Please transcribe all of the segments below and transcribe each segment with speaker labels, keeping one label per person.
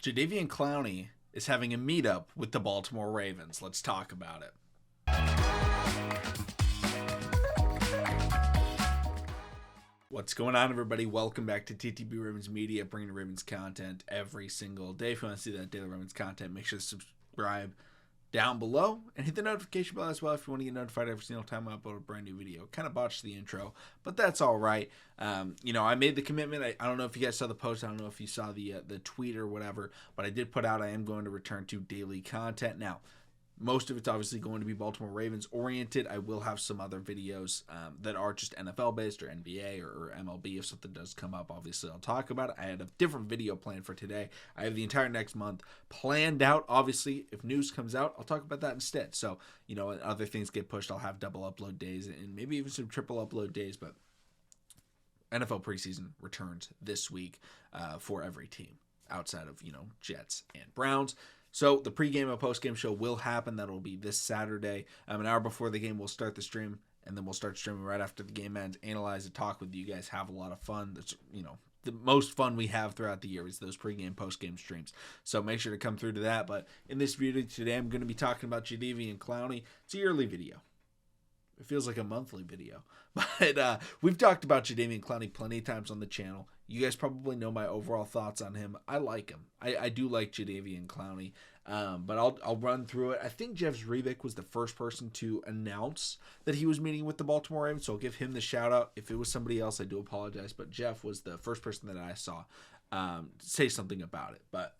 Speaker 1: Jadeveon Clowney is having a meetup with the Baltimore Ravens. Let's talk about it. What's going on, everybody? Welcome back to TTB Ravens Media, bringing Ravens content every single day. If you want to see that daily Ravens content, make sure to subscribe down below and hit the notification bell as well if you want to get notified every single time I upload a brand new video. Kind of botched the intro, but that's all right. I made the commitment. I don't know if you guys saw the post. I don't know if you saw the tweet or whatever, but I did put out I am going to return to daily content. Now, most of it's obviously going to be Baltimore Ravens oriented. I will have some other videos that are just NFL based or NBA or MLB. If something does come up, obviously I'll talk about it. I had a different video planned for today. I have the entire next month planned out. Obviously, if news comes out, I'll talk about that instead. So, other things get pushed. I'll have double upload days and maybe even some triple upload days. But NFL preseason returns this week for every team outside of, Jets and Browns. So the pregame and postgame show will happen. That'll be this Saturday. An hour before the game, we'll start the stream, and then we'll start streaming right after the game ends. Analyze and talk with you guys. Have a lot of fun. That's the most fun we have throughout the year is those pregame, postgame streams. So make sure to come through to that. But in this video today, I'm going to be talking about Jadeveon Clowney. It's a yearly video. It feels like a monthly video. But we've talked about Jadeveon Clowney plenty of times on the channel. You guys probably know my overall thoughts on him. I like him. I do like Jadeveon Clowney. But I'll run through it. I think Jeff Zrebiec was the first person to announce that he was meeting with the Baltimore Ravens, so I'll give him the shout out. If it was somebody else, I do apologize. But Jeff was the first person that I saw say something about it. But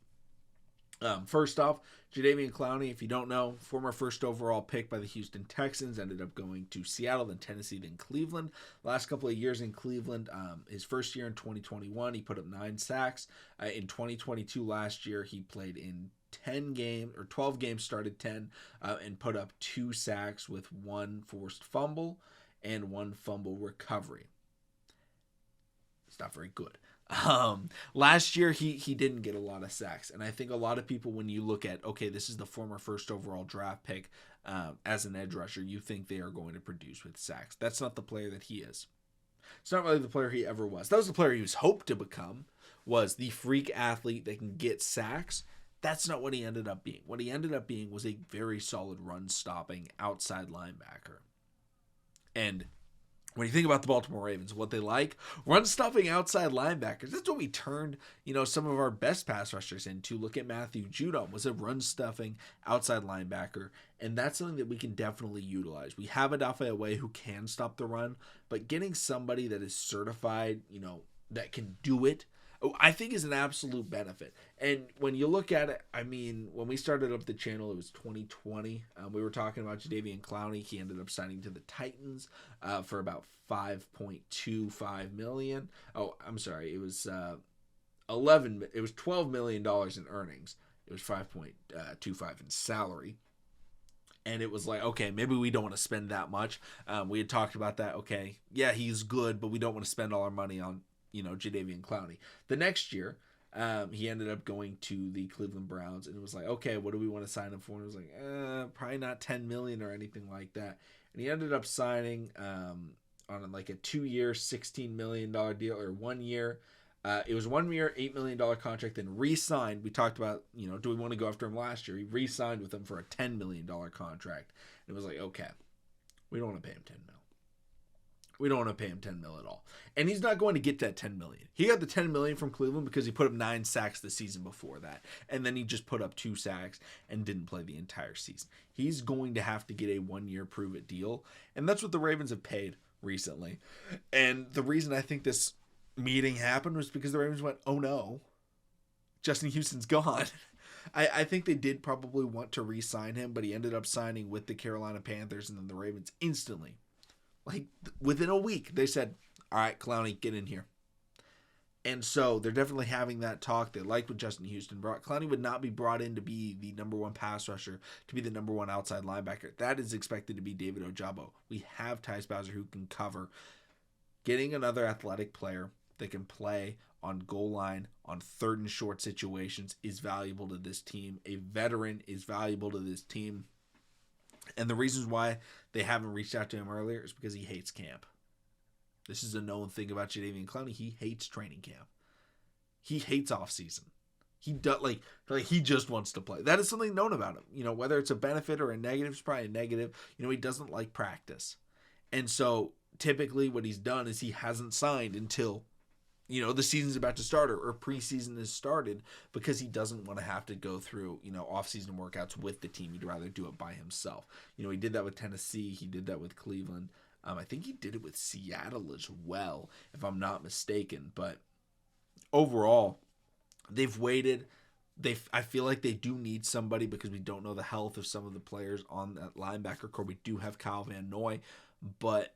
Speaker 1: first off, Jadeveon Clowney, if you don't know, former first overall pick by the Houston Texans, ended up going to Seattle, then Tennessee, then Cleveland. Last couple of years in Cleveland, his first year in 2021, he put up 9 sacks. In 2022, last year, he played in 12 games, started 10, and put up 2 sacks with 1 forced fumble and 1 fumble recovery. It's not very good. Last year he didn't get a lot of sacks, and I think a lot of people, when you look at, okay, this is the former first overall draft pick as an edge rusher, you think they are going to produce with sacks. That's not the player that he is. It's not really the player he ever was. That was the player he was hoped to become, was the freak athlete that can get sacks. That's not what he ended up being. What he ended up being was a very solid run-stopping outside linebacker. And when you think about the Baltimore Ravens, what they like, run-stopping outside linebackers. That's what we turned, some of our best pass rushers into. Look at Matthew Judon, was a run-stuffing outside linebacker, and that's something that we can definitely utilize. We have Odafe Oweh who can stop the run, but getting somebody that is certified, that can do it, I think is an absolute benefit. And when you look at it, when we started up the channel, it was 2020. We were talking about Jadeveon Clowney. He ended up signing to the Titans for about $5.25 million. Oh, I'm sorry. It was It was $12 million in earnings. It was 5.25 in salary. And it was like, okay, maybe we don't want to spend that much. We had talked about that. Okay, yeah, he's good, but we don't want to spend all our money on Jadeveon Clowney. The next year, he ended up going to the Cleveland Browns, and it was like, okay, what do we want to sign him for? And it was like, probably not $10 million or anything like that. And he ended up signing on like a 2-year, $16 million deal, or 1 year. It was 1 year, $8 million contract, then re-signed. We talked about, do we want to go after him last year? He re-signed with him for a $10 million contract. And it was like, okay, we don't want to pay him $10 million. We don't want to pay him $10 million at all. And he's not going to get that $10 million. He got the $10 million from Cleveland because he put up 9 sacks the season before that. And then he just put up 2 sacks and didn't play the entire season. He's going to have to get a 1-year prove-it deal. And that's what the Ravens have paid recently. And the reason I think this meeting happened was because the Ravens went, oh no, Justin Houston's gone. I think they did probably want to re-sign him, but he ended up signing with the Carolina Panthers, and then the Ravens instantly, like within a week, they said, all right, Clowney, get in here. And so they're definitely having that talk. They like what Justin Houston brought. Clowney would not be brought in to be the number 1 pass rusher, to be the number 1 outside linebacker. That is expected to be David Ojabo. We have Tyus Bowser who can cover. Getting another athletic player that can play on goal line, on 3rd and short situations is valuable to this team. A veteran is valuable to this team. And the reasons why they haven't reached out to him earlier is because he hates camp. This is a known thing about Jadeveon Clowney. He hates training camp. He hates off season. He does like he just wants to play. That is something known about him. You know, whether it's a benefit or a negative, it's probably a negative. You know, he doesn't like practice. And so typically what he's done is he hasn't signed until, you know, the season's about to start or preseason has started, because he doesn't want to have to go through, you know, off-season workouts with the team. He'd rather do it by himself. You know, he did that with Tennessee. He did that with Cleveland. I think he did it with Seattle as well, if I'm not mistaken. But overall, they've waited. I feel like they do need somebody because we don't know the health of some of the players on that linebacker core. We do have Kyle Van Noy, but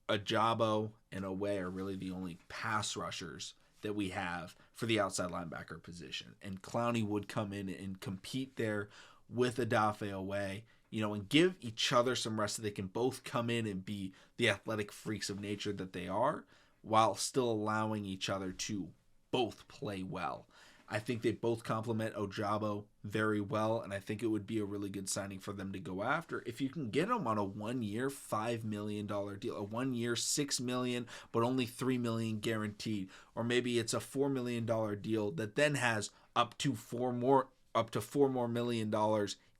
Speaker 1: Ajabo and Oweh are really the only pass rushers that we have for the outside linebacker position. And Clowney would come in and compete there with Odafe Oweh, you know, and give each other some rest so they can both come in and be the athletic freaks of nature that they are, while still allowing each other to both play well. I think they both complement Ojabo very well, and I think it would be a really good signing for them to go after. If you can get them on a 1 year, $5 million deal, a 1 year, $6 million, but only $3 million guaranteed, or maybe it's a $4 million deal that then has up to $4 more million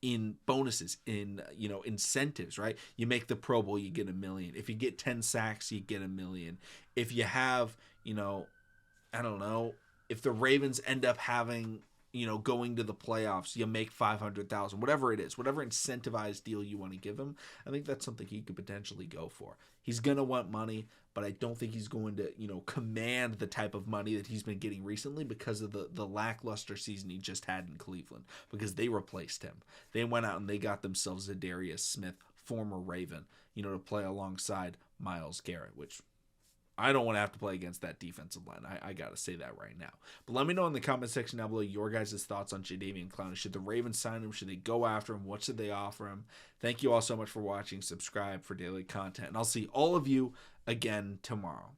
Speaker 1: in bonuses, in, you know, incentives, right? You make the Pro Bowl, you get $1 million. If you get 10 sacks, you get $1 million. If you have, you know, I don't know, if the Ravens end up having, you know, going to the playoffs, you make $500,000, whatever it is, whatever incentivized deal you want to give him. I think that's something he could potentially go for. He's going to want money, but I don't think he's going to, you know, command the type of money that he's been getting recently because of the lackluster season he just had in Cleveland, because they replaced him. They went out and they got themselves Zadarius Smith, former Raven, you know, to play alongside Myles Garrett, which I don't want to have to play against that defensive line. I got to say that right now. But let me know in the comment section down below your guys' thoughts on Jadeveon Clowney. Should the Ravens sign him? Should they go after him? What should they offer him? Thank you all so much for watching. Subscribe for daily content. And I'll see all of you again tomorrow.